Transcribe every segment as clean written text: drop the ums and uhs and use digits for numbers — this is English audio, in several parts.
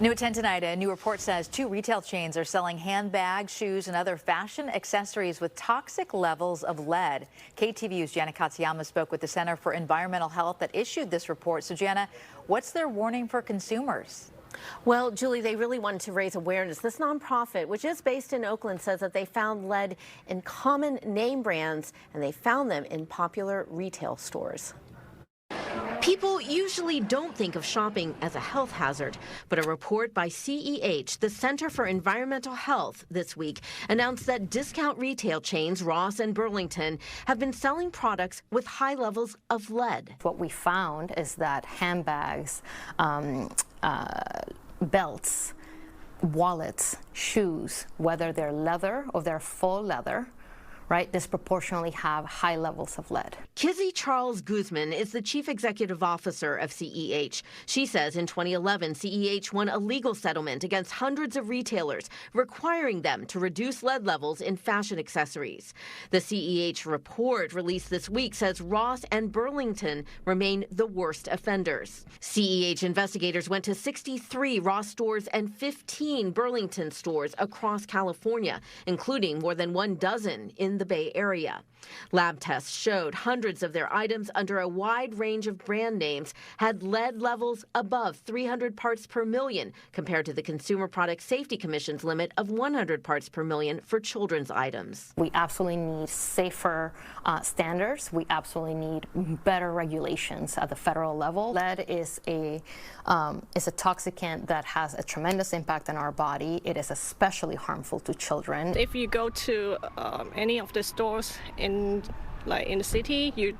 New at 10 tonight, a new report says 2 retail chains are selling handbags, shoes, and other fashion accessories with toxic levels of lead. KTVU's Jana Katsuyama spoke with the Center for Environmental Health that issued this report. So, Jana, what's their warning for consumers? Well, Julie, they really wanted to raise awareness. This nonprofit, which is based in Oakland, says that they found lead in common name brands, and they found them in popular retail stores. People usually don't think of shopping as a health hazard, but a report by CEH, the Center for Environmental Health, this week announced that discount retail chains Ross and Burlington have been selling products with high levels of lead. What we found is that handbags, belts, wallets, shoes, whether they're leather or they're faux leather, right, disproportionately have high levels of lead. Kizzy Charles Guzman is the chief executive officer of CEH. She says in 2011, CEH won a legal settlement against hundreds of retailers, requiring them to reduce lead levels in fashion accessories. The CEH report released this week says Ross and Burlington remain the worst offenders. CEH investigators went to 63 Ross stores and 15 Burlington stores across California, including more than 12 in the Bay Area. Lab tests showed hundreds of their items under a wide range of brand names had lead levels above 300 parts per million compared to the Consumer Product Safety Commission's limit of 100 parts per million for children's items. We absolutely need safer standards. We absolutely need better regulations at the federal level. Lead is a toxicant that has a tremendous impact on our body. It is especially harmful to children. If you go to any of the stores in the city, you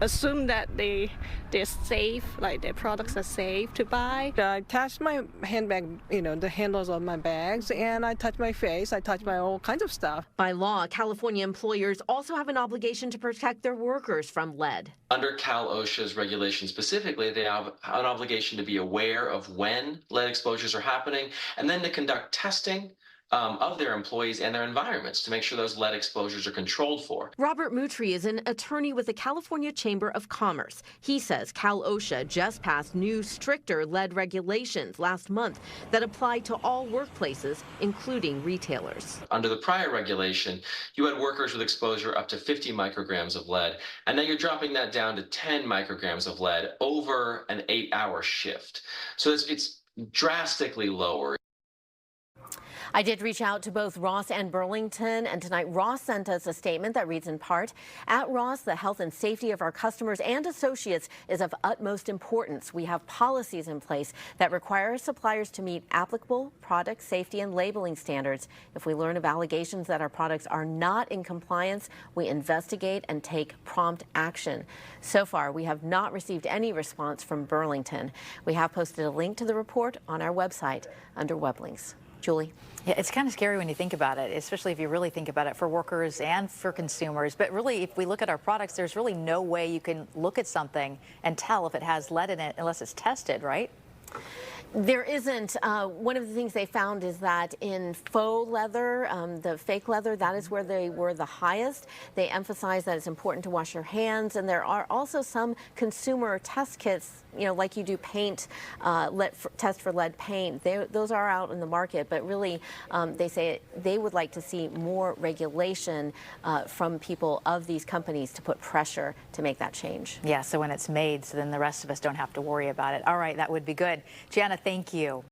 assume that they're safe, like their products are safe to buy. I touch my handbag, the handles of my bags, and I touch my face, I touch my all kinds of stuff. By law, California employers also have an obligation to protect their workers from lead. Under Cal OSHA's regulations specifically, they have an obligation to be aware of when lead exposures are happening and then to conduct testing of their employees and their environments to make sure those lead exposures are controlled for. Robert Mutri is an attorney with the California Chamber of Commerce. He says Cal OSHA just passed new, stricter lead regulations last month that apply to all workplaces, including retailers. Under the prior regulation, you had workers with exposure up to 50 micrograms of lead, and now you're dropping that down to 10 micrograms of lead over an 8-hour shift. So it's drastically lower. I did reach out to both Ross and Burlington, and tonight Ross sent us a statement that reads in part, "At Ross, the health and safety of our customers and associates is of utmost importance. We have policies in place that require suppliers to meet applicable product safety and labeling standards. If we learn of allegations that our products are not in compliance, we investigate and take prompt action." So far, we have not received any response from Burlington. We have posted a link to the report on our website under web links. Julie? Yeah, it's kind of scary when you think about it, especially if you really think about it for workers and for consumers. But really, if we look at our products, there's really no way you can look at something and tell if it has lead in it unless it's tested, right? There isn't. One of the things they found is that in faux leather, the fake leather, that is where they were the highest. They emphasize that it's important to wash your hands, and there are also some consumer test kits, like you do paint, test for lead paint. Those are out in the market, but really they say they would like to see more regulation from people of these companies to put pressure to make that change. Yeah, so when it's made, so then the rest of us don't have to worry about it. All right, that would be good. Jana, thank you.